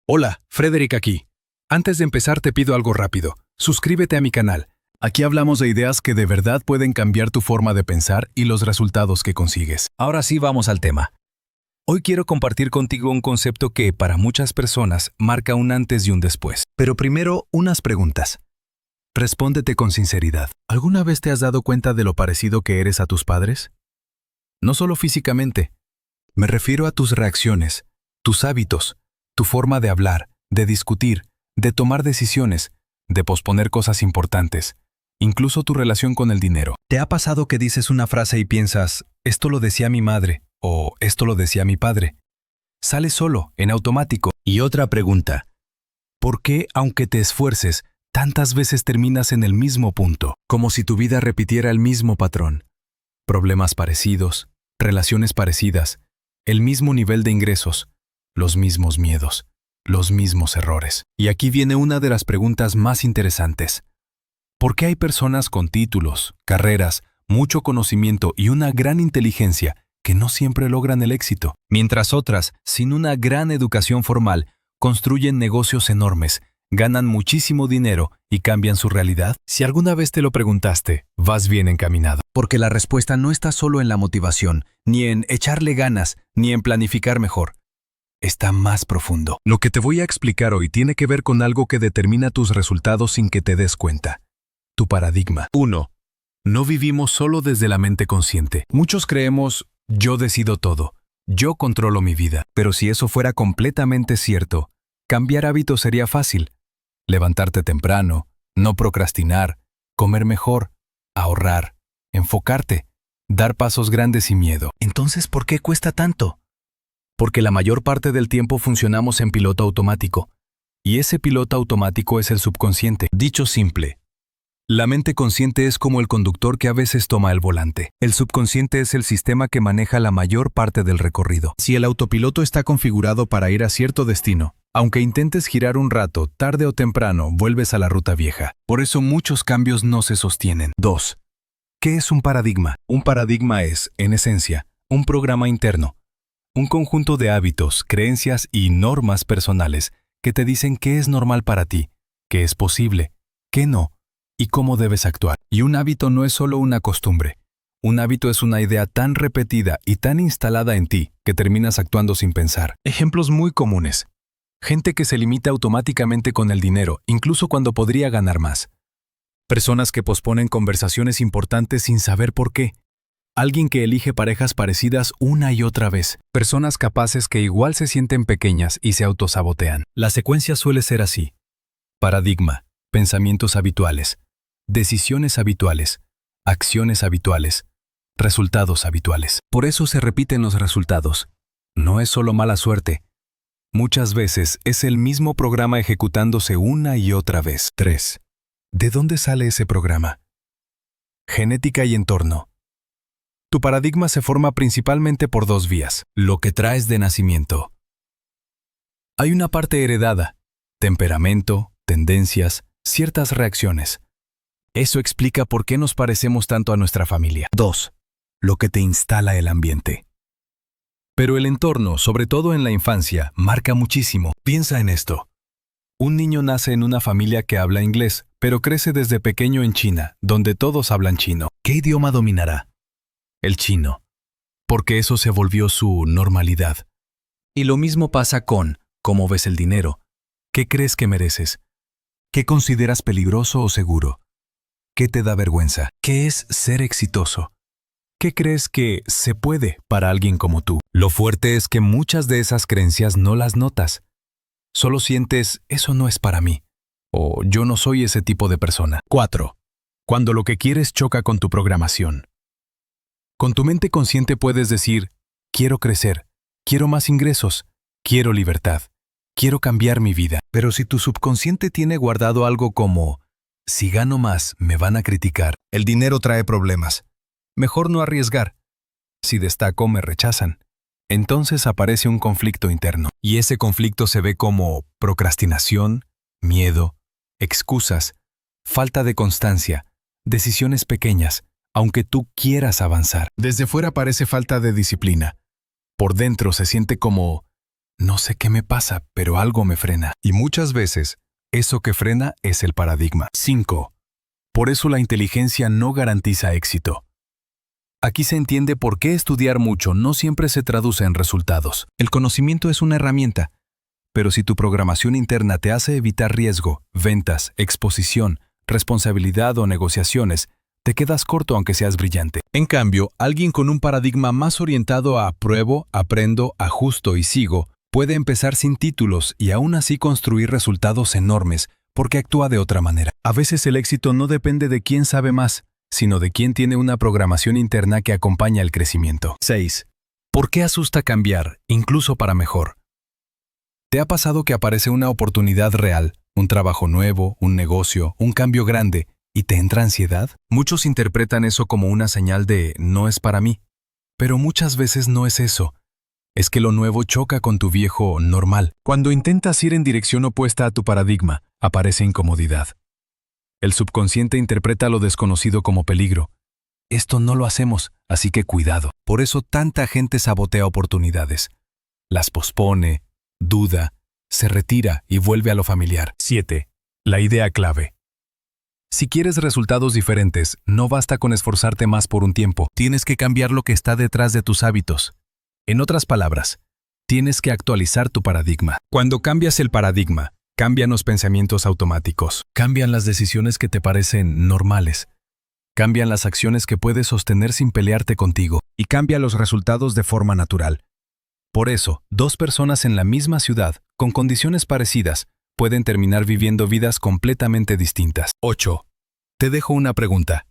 Hola, Frederick aquí. Antes de empezar te pido algo rápido. Suscríbete a mi canal. Aquí hablamos de ideas que de verdad pueden cambiar tu forma de pensar y los resultados que consigues. Ahora sí vamos al tema. Hoy quiero compartir contigo un concepto que para muchas personas marca un antes y un después. Pero primero, unas preguntas. Respóndete con sinceridad. ¿Alguna vez te has dado cuenta de lo parecido que eres a tus padres? No solo físicamente. Me refiero a tus reacciones, tus hábitos, tu forma de hablar, de discutir, de tomar decisiones, de posponer cosas importantes, incluso tu relación con el dinero. ¿Te ha pasado que dices una frase y piensas, esto lo decía mi madre, o esto lo decía mi padre? Sale solo, en automático. Y otra pregunta. ¿Por qué, aunque te esfuerces, tantas veces terminas en el mismo punto? Como si tu vida repitiera el mismo patrón. Problemas parecidos, relaciones parecidas, el mismo nivel de ingresos, los mismos miedos, los mismos errores. Y aquí viene una de las preguntas más interesantes. ¿Por qué hay personas con títulos, carreras, mucho conocimiento y una gran inteligencia que no siempre logran el éxito, mientras otras, sin una gran educación formal, construyen negocios enormes, ganan muchísimo dinero y cambian su realidad? Si alguna vez te lo preguntaste, vas bien encaminado. Porque la respuesta no está solo en la motivación, ni en echarle ganas, ni en planificar mejor. Está más profundo. Lo que te voy a explicar hoy tiene que ver con algo que determina tus resultados sin que te des cuenta. Tu paradigma. 1. No vivimos solo desde la mente consciente. Muchos creemos, yo decido todo, yo controlo mi vida. Pero si eso fuera completamente cierto, cambiar hábitos sería fácil. Levantarte temprano, no procrastinar, comer mejor, ahorrar, enfocarte, dar pasos grandes sin miedo. Entonces, ¿por qué cuesta tanto? Porque la mayor parte del tiempo funcionamos en piloto automático. Y ese piloto automático es el subconsciente. Dicho simple, la mente consciente es como el conductor que a veces toma el volante. El subconsciente es el sistema que maneja la mayor parte del recorrido. Si el autopiloto está configurado para ir a cierto destino, aunque intentes girar un rato, tarde o temprano, vuelves a la ruta vieja. Por eso muchos cambios no se sostienen. 2. ¿Qué es un paradigma? Un paradigma es, en esencia, un programa interno. Un conjunto de hábitos, creencias y normas personales que te dicen qué es normal para ti, qué es posible, qué no, y cómo debes actuar. Y un hábito no es solo una costumbre. Un hábito es una idea tan repetida y tan instalada en ti que terminas actuando sin pensar. Ejemplos muy comunes. Gente que se limita automáticamente con el dinero, incluso cuando podría ganar más. Personas que posponen conversaciones importantes sin saber por qué. Alguien que elige parejas parecidas una y otra vez. Personas capaces que igual se sienten pequeñas y se autosabotean. La secuencia suele ser así. Paradigma, pensamientos habituales, decisiones habituales, acciones habituales, resultados habituales. Por eso se repiten los resultados. No es solo mala suerte. Muchas veces es el mismo programa ejecutándose una y otra vez. 3. ¿De dónde sale ese programa? Genética y entorno. Tu paradigma se forma principalmente por dos vías, lo que traes de nacimiento. Hay una parte heredada, temperamento, tendencias, ciertas reacciones. Eso explica por qué nos parecemos tanto a nuestra familia. 2. Lo que te instala el ambiente. Pero el entorno, sobre todo en la infancia, marca muchísimo. Piensa en esto. Un niño nace en una familia que habla inglés, pero crece desde pequeño en China, donde todos hablan chino. ¿Qué idioma dominará? El chino. Porque eso se volvió su normalidad. Y lo mismo pasa con cómo ves el dinero. ¿Qué crees que mereces? ¿Qué consideras peligroso o seguro? ¿Qué te da vergüenza? ¿Qué es ser exitoso? ¿Qué crees que se puede para alguien como tú? Lo fuerte es que muchas de esas creencias no las notas. Solo sientes, eso no es para mí. O yo no soy ese tipo de persona. 4. Cuando lo que quieres choca con tu programación. Con tu mente consciente puedes decir, quiero crecer, quiero más ingresos, quiero libertad, quiero cambiar mi vida. Pero si tu subconsciente tiene guardado algo como, si gano más, me van a criticar, el dinero trae problemas. Mejor no arriesgar. Si destaco, me rechazan. Entonces aparece un conflicto interno. Y ese conflicto se ve como procrastinación, miedo, excusas, falta de constancia, decisiones pequeñas, aunque tú quieras avanzar. Desde fuera parece falta de disciplina. Por dentro se siente como, No sé qué me pasa, pero algo me frena. Y muchas veces, eso que frena es el paradigma. 5. Por eso la inteligencia no garantiza éxito. Aquí se entiende por qué estudiar mucho no siempre se traduce en resultados. El conocimiento es una herramienta, pero si tu programación interna te hace evitar riesgo, ventas, exposición, responsabilidad o negociaciones, te quedas corto aunque seas brillante. En cambio, alguien con un paradigma más orientado a pruebo, aprendo, ajusto y sigo, puede empezar sin títulos y aún así construir resultados enormes porque actúa de otra manera. A veces el éxito no depende de quién sabe más, sino de quién tiene una programación interna que acompaña el crecimiento. 6. ¿Por qué asusta cambiar, incluso para mejor? ¿Te ha pasado que aparece una oportunidad real, un trabajo nuevo, un negocio, un cambio grande, y te entra ansiedad? Muchos interpretan eso como una señal de no es para mí. Pero muchas veces no es eso. Es que lo nuevo choca con tu viejo normal. Cuando intentas ir en dirección opuesta a tu paradigma, aparece incomodidad. El subconsciente interpreta lo desconocido como peligro. Esto no lo hacemos, así que cuidado. Por eso tanta gente sabotea oportunidades. Las pospone, duda, se retira y vuelve a lo familiar. 7. La idea clave. Si quieres resultados diferentes, no basta con esforzarte más por un tiempo. Tienes que cambiar lo que está detrás de tus hábitos. En otras palabras, tienes que actualizar tu paradigma. Cuando cambias el paradigma, cambian los pensamientos automáticos, cambian las decisiones que te parecen normales, cambian las acciones que puedes sostener sin pelearte contigo y cambian los resultados de forma natural. Por eso, dos personas en la misma ciudad, con condiciones parecidas, pueden terminar viviendo vidas completamente distintas. 8. Te dejo una pregunta.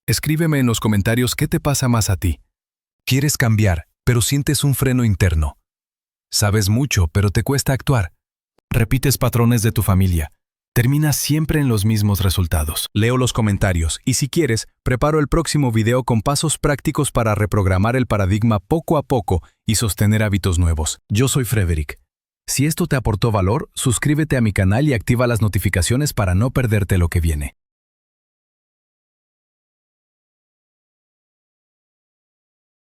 Escríbeme en los comentarios qué te pasa más a ti. ¿Quieres cambiar, pero sientes un freno interno? Sabes mucho, pero te cuesta actuar. Repites patrones de tu familia. Terminas siempre en los mismos resultados. Leo los comentarios y si quieres, preparo el próximo video con pasos prácticos para reprogramar el paradigma poco a poco y sostener hábitos nuevos. Yo soy Frederick. Si esto te aportó valor, suscríbete a mi canal y activa las notificaciones para no perderte lo que viene.